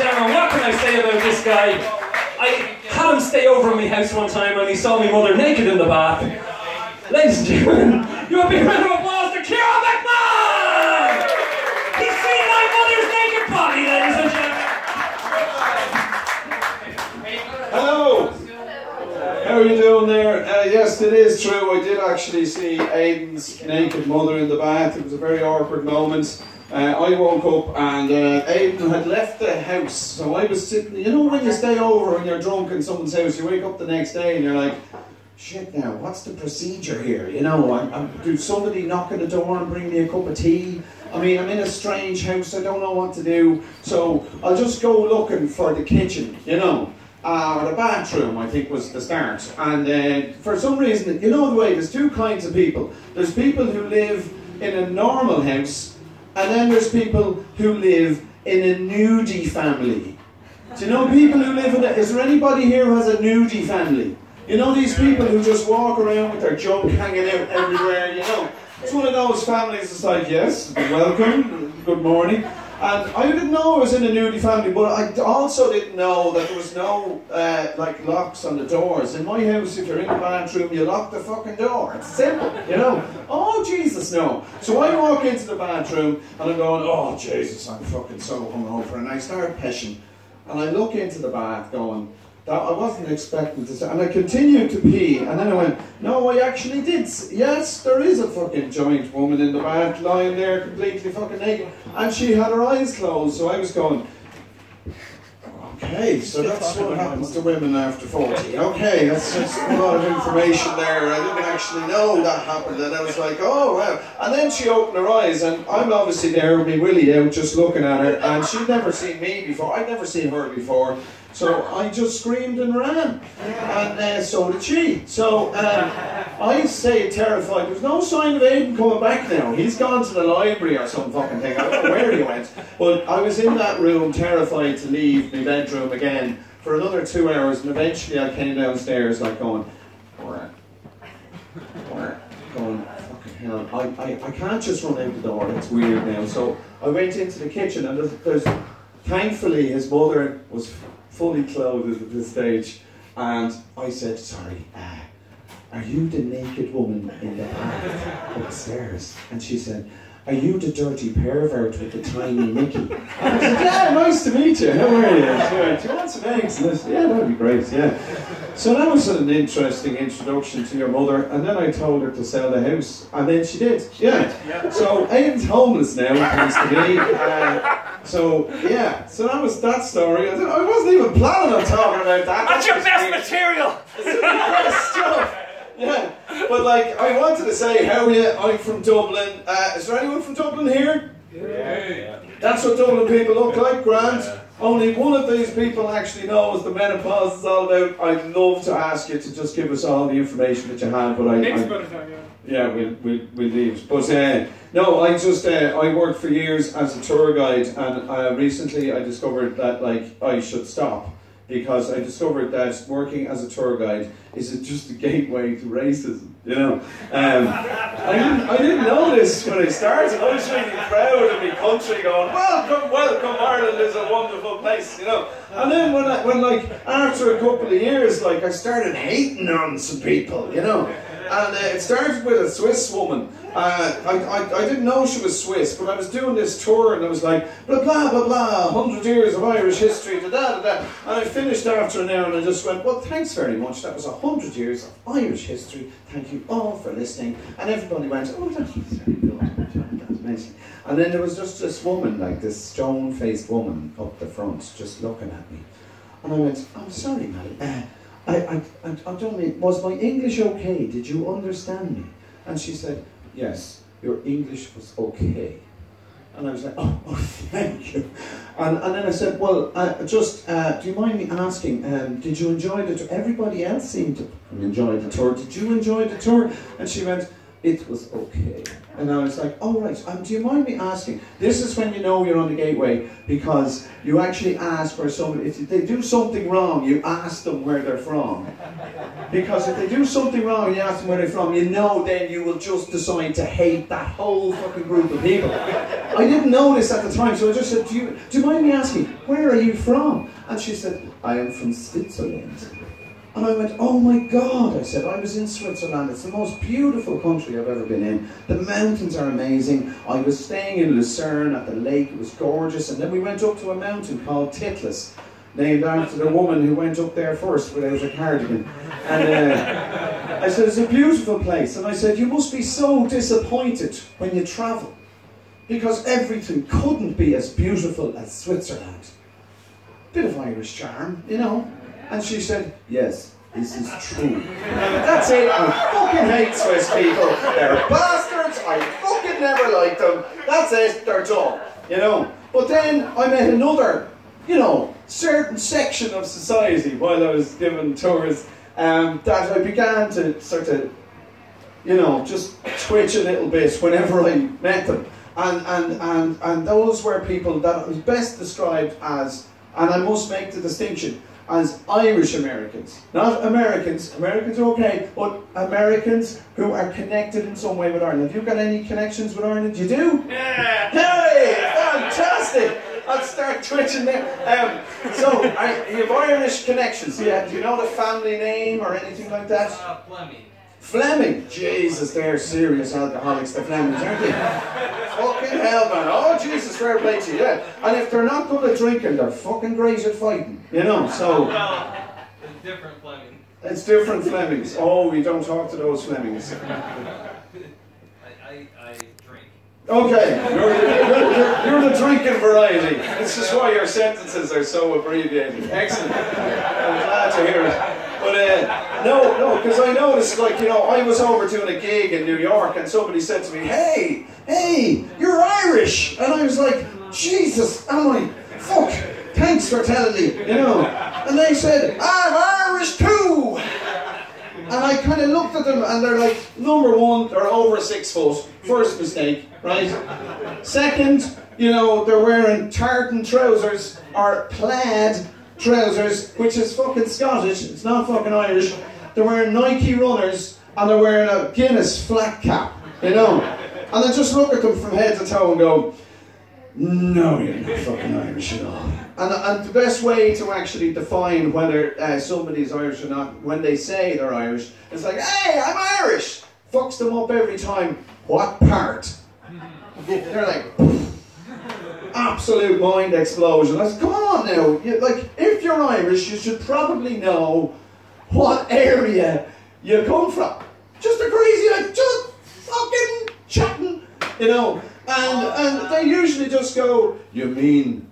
gentlemen, what can I say about this guy? I had him stay over at my house one time and he saw my mother naked in the bath. Ladies and gentlemen, you have been round of applause to Ciaran McMahon! He's seen my mother's naked body, ladies and gentlemen! Hello! How are you doing there? Yes, it is true. I did actually see Aidan's naked mother in the bath. It was a very awkward moment. I woke up and Aidan had left the house. So I was sitting, you know when you stay over and you're drunk in someone's house, you wake up the next day and you're like, shit now, what's the procedure here? You know, do somebody knock on the door and bring me a cup of tea? I mean, I'm in a strange house, I don't know what to do. So I'll just go looking for the kitchen, you know. Or the bathroom, I think, was the start. And for some reason, you know the way, there's two kinds of people. There's people who live in a normal house, and then there's people who live in a nudie family. Do you know people who live in a... Is there anybody here who has a nudie family? You know these people who just walk around with their junk hanging out everywhere, you know? It's one of those families that's like, yes, welcome, good morning. And I didn't know I was in a nudie family, but I also didn't know that there was no like locks on the doors. In my house, if you're in the bathroom, you lock the fucking door. It's simple, you know. Oh Jesus, no. So I walk into the bathroom and I'm going, oh Jesus, I'm fucking so hungover, and I start pissing, and I look into the bath going, that I wasn't expecting to say, and I continued to pee, and then I went, no, I actually did. Yes, there is a fucking giant woman in the bath lying there completely fucking naked, and she had her eyes closed, so I was going, okay, so that's what happens to women after 40. Okay, that's a lot of information there. I didn't actually know that happened, and I was like, oh wow. And then she opened her eyes, and I'm obviously there with my willy out just looking at her, and she'd never seen me before. I'd never seen her before. So I just screamed and ran, and so did she. So I say terrified, there's no sign of Aidan coming back now. He's gone to the library or some fucking thing, I don't know where he went. But I was in that room terrified to leave my bedroom again for another 2 hours, and eventually I came downstairs like going, fucking hell, I can't just run out the door, it's weird now. So I went into the kitchen, and there's thankfully his mother was fully clothed at this stage, and I said, sorry, are you the naked woman in the bath upstairs? And she said, are you the dirty pervert with the tiny Mickey? And I said, yeah, nice to meet you, how are you? Do you want some eggs? And I said, yeah, that'd be great, yeah. So that was an interesting introduction to your mother, and then I told her to sell the house, and then she did, yeah. So Aidan's homeless now, thanks to me. So yeah, so that was that story. I wasn't even planning on talking about that. That's your best material! It's the best stuff! Yeah, but like, I wanted to say, how are you? I'm from Dublin. Is there anyone from Dublin here? Yeah. That's what Dublin people look like, Grant. Only one of these people actually knows the menopause is all about. I'd love to ask you to just give us all the information that you have, but we'll leave. But no, I worked for years as a tour guide, and recently I discovered that like I should stop, because I discovered that working as a tour guide is just a gateway to racism, you know. I didn't know this when I started. I was really proud of my country going, welcome, Ireland is a wonderful place, you know. And then when like, after a couple of years, like, I started hating on some people, you know. And it started with a Swiss woman. I didn't know she was Swiss, but I was doing this tour and I was like, blah, blah, blah, blah, 100 years of Irish history, da, da, da, da. And I finished after an hour and I just went, well, thanks very much. That was 100 years of Irish history. Thank you all for listening. And everybody went, oh, that was very good. That was amazing. And then there was just this woman, like this stone-faced woman up the front, just looking at me. And I went, I'm sorry, man. I don't mean, was my English okay? Did you understand me? And she said, yes, your English was okay. And I was like, oh thank you. And then I said, well, do you mind me asking, did you enjoy the tour? Everybody else seemed to enjoy the tour. Did you enjoy the tour? And she went, it was okay. And I was like, oh right, do you mind me asking? This is when you know you're on the gateway, because you actually ask where somebody, if they do something wrong, you ask them where they're from. Because if they do something wrong and you ask them where they're from, you know then you will just decide to hate that whole fucking group of people. I didn't know this at the time, so I just said, do you mind me asking, where are you from? And she said, I am from Switzerland. And I went, oh my God, I said, I was in Switzerland. It's the most beautiful country I've ever been in. The mountains are amazing. I was staying in Lucerne at the lake. It was gorgeous. And then we went up to a mountain called Titlis, named after the woman who went up there first without a cardigan. And I said, it's a beautiful place. And I said, you must be so disappointed when you travel, because everything couldn't be as beautiful as Switzerland. Bit of Irish charm, you know. And she said, yes, this is true. That's it, I fucking hate Swiss people. They're bastards, I fucking never liked them. That's it, they're done, you know. But then I met another, you know, certain section of society while I was giving tours, that I began to sort of, you know, just twitch a little bit whenever I met them. And those were people that was best described as, and I must make the distinction, as Irish Americans. Not Americans. Americans are okay, but Americans who are connected in some way with Ireland. Have you got any connections with Ireland? You do? Yeah! Hey! Fantastic! I'll start twitching there. So, you have Irish connections. Yeah. Do you know the family name or anything like that? Fleming. Fleming? Jesus, they're serious alcoholics, the Flemings, aren't they? Fucking hell, man. Oh, Jesus, fair play to you, yeah. And if they're not good at drinking, they're fucking great at fighting, you know, so... Well, it's different Fleming. It's different Flemings. Oh, we don't talk to those Flemings. I drink. Okay, you're the drinking variety. This is why your sentences are so abbreviated. Excellent. I'm glad to hear it. But no, because I noticed, like, you know, I was over doing a gig in New York and somebody said to me, hey, you're Irish. And I was like, Jesus, am I? Fuck, thanks for telling me, you know. And they said, I'm Irish too. And I kind of looked at them and they're like, number one, they're over 6 foot. First mistake, right? Second, you know, they're wearing tartan trousers or plaid trousers, which is fucking Scottish, it's not fucking Irish. They're wearing Nike runners and they're wearing a Guinness flat cap, you know. And I just look at them from head to toe and go, no, you're not fucking Irish at all. And the best way to actually define whether somebody's Irish or not, when they say they're Irish, it's like, hey, I'm Irish! Fucks them up every time. What part? They're like, absolute mind explosion. I said, come on now. Like, if you're Irish, you should probably know what area you come from. Just a crazy, like, just fucking chatting, you know. And they usually just go, you mean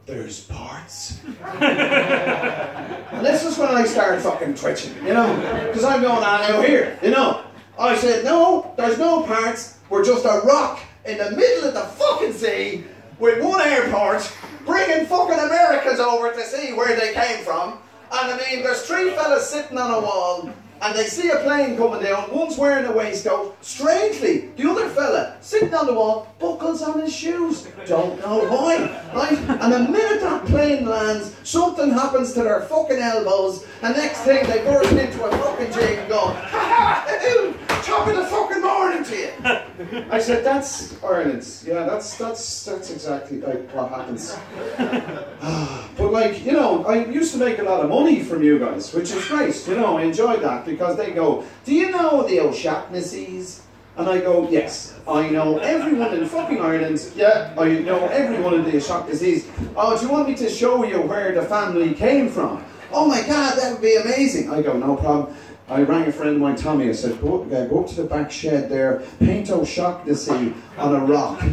there's parts? And this is when I start fucking twitching, you know. Because I'm going on out here, you know. I said, no, there's no parts. We're just a rock in the middle of the fucking sea with one airport, bringing fucking Americans over to see where they came from. And I mean, there's 3 fellas sitting on a wall, and they see a plane coming down. One's wearing a waistcoat. Strangely, the other fella sitting on the wall, buckles on his shoes. Don't know why, right? And the minute that plane lands, something happens to their fucking elbows, and next thing they burst into a fucking jig and go, ha ha, top of the fucking morning to you. I said, that's Ireland's. Yeah, that's exactly like what happens. But like, you know, I used to make a lot of money from you guys, which is great. You know, I enjoyed that, because they go, do you know the O'Shaughnessy's? And I go, yes, I know everyone in fucking Ireland. Yeah, I know everyone in the O'Shaughnessy's. Oh, do you want me to show you where the family came from? Oh my God, that would be amazing. I go, no problem. I rang a friend of mine, Tommy. I said, go up to the back shed there, paint O'Shaughnessy on a rock,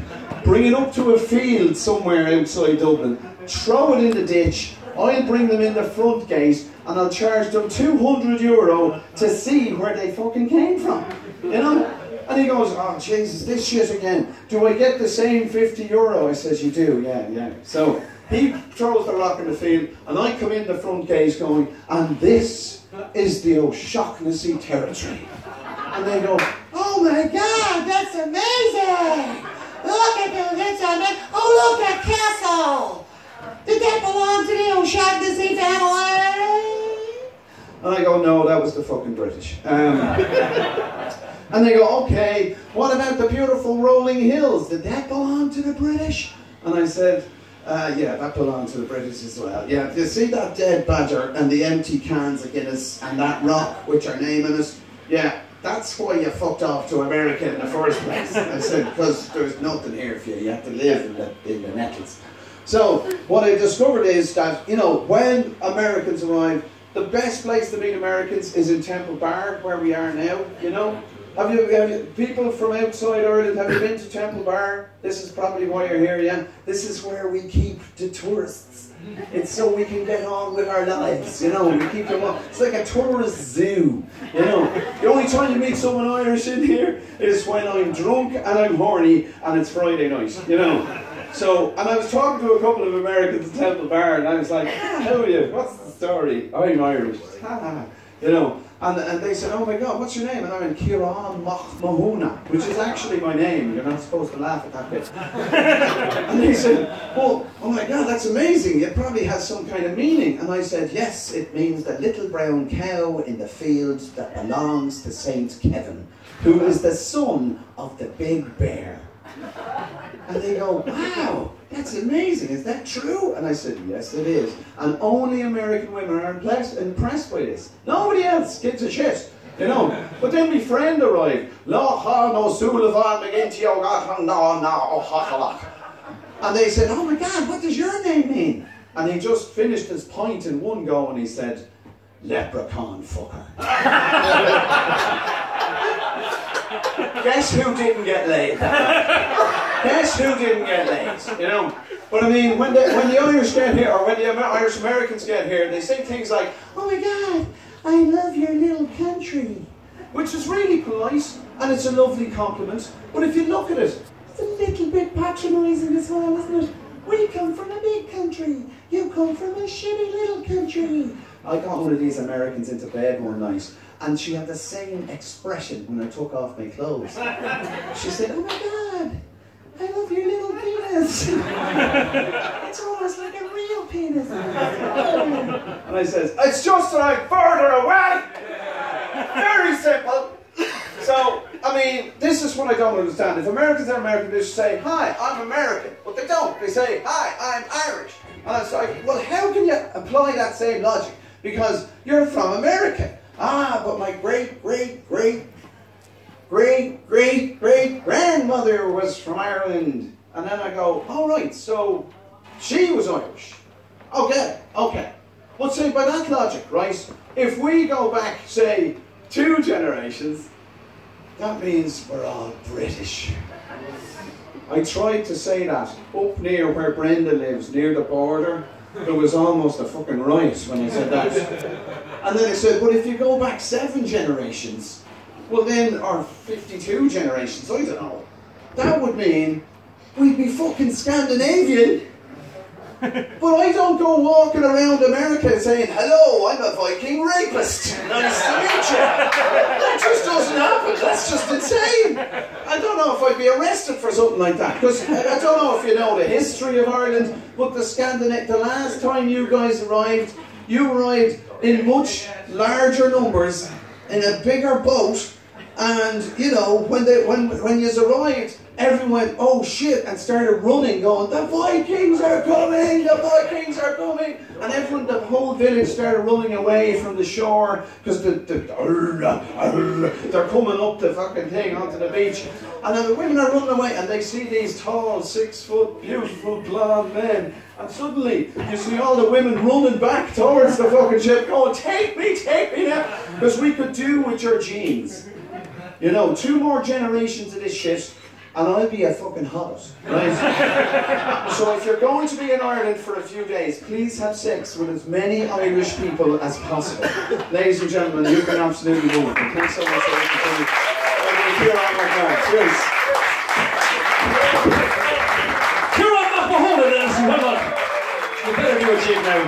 bring it up to a field somewhere outside Dublin, throw it in the ditch. I'll bring them in the front gate and I'll charge them €200 to see where they fucking came from, you know? And he goes, oh Jesus, this shit again. Do I get the same €50? I says, you do, yeah. So he throws the rock in the field and I come in the front gate going, and this is the O'Shaughnessy territory. And they go, oh my God, that's amazing! Look at this, oh look, a castle! Did that belong to the O'Shaughnessy family? And I go, no, that was the fucking British. And they go, okay, what about the beautiful rolling hills? Did that belong to the British? And I said, yeah, that belonged to the British as well. Yeah, you see that dead badger and the empty cans of Guinness and that rock with your name in it? Yeah, that's why you fucked off to America in the first place. I said, because there's nothing here for you. You have to live in the nettles. So what I discovered is that, you know, when Americans arrive, the best place to meet Americans is in Temple Bar, where we are now, you know. Have you people from outside Ireland, have you been to Temple Bar? This is probably why you're here, yeah? This is where we keep the tourists. It's so we can get on with our lives, you know. We keep them on. It's like a tourist zoo, you know. The only time you meet someone Irish in here is when I'm drunk and I'm horny and it's Friday night, you know. So, and I was talking to a couple of Americans at Temple Bar and I was like, how are you? What's the story? I'm Irish. You know. And they said, oh my God, what's your name? And I went, Ciaran Mahuna, which is actually my name. You're not supposed to laugh at that bit. And they said, well, oh my God, that's amazing. It probably has some kind of meaning. And I said, yes, it means the little brown cow in the field that belongs to Saint Kevin, who is the son of the big bear. And they go, wow, that's amazing, is that true? And I said, yes it is. And only American women are impressed by this. Nobody else gives a shit, you know. But then my friend arrived. And they said, oh my God, what does your name mean? And he just finished his pint in one go and he said, leprechaun fucker. Guess who didn't get laid? Guess who didn't get laid? You know? But I mean, when the Irish get here, or when the Irish Americans get here, they say things like, oh my God, I love your little country. Which is really polite, and it's a lovely compliment. But if you look at it, it's a little bit patronising as well, isn't it? We come from a big country. You come from a shitty little country. I got one of these Americans into bed one night, and she had the same expression when I took off my clothes. She said, oh my God, I love your little penis. It's almost like a real penis. And I says, it's just that I'm further away. Very simple. So, I mean, this is what I don't understand. If Americans are American, they just say, hi, I'm American. But they don't. They say, hi, I'm Irish. And I was like, well, how can you apply that same logic? Because you're from America. Ah, but my great-great-great-great-great-grandmother was from Ireland. And then I go, all right, so she was Irish. Okay. Well, say by that logic, right, if we go back, say, 2 generations, that means we're all British. I tried to say that up near where Brenda lives, near the border. There was almost a fucking riot when I said that. And then I said, but if you go back 7 generations, well then, or 52 generations, I don't know, that would mean we'd be fucking Scandinavian. But I don't go walking around America saying, hello, I'm a Viking rapist. Nice to meet you. That just doesn't happen. That's just insane. I don't know if I'd be arrested for something like that. Because I don't know if you know the history of Ireland, but the last time you guys arrived, you arrived in much larger numbers, in a bigger boat, and, you know, when you arrived, everyone went, oh shit, and started running, going, the Vikings are coming, the Vikings are coming. And everyone, the whole village started running away from the shore, because they're coming up the fucking thing onto the beach. And then the women are running away, and they see these tall, 6-foot, beautiful, blonde men. And suddenly, you see all the women running back towards the fucking ship, going, take me now. Because we could do with your jeans. You know, 2 more generations of this shit, and I'll be a fucking hobbit, right? So if you're going to be in Ireland for a few days, please have sex with as many Irish people as possible. Ladies and gentlemen, you've been absolutely wonderful. Thanks so much for listening. Cheers. Ciaran Hapenny Oct, ladies and gentlemen. You better do a jig now.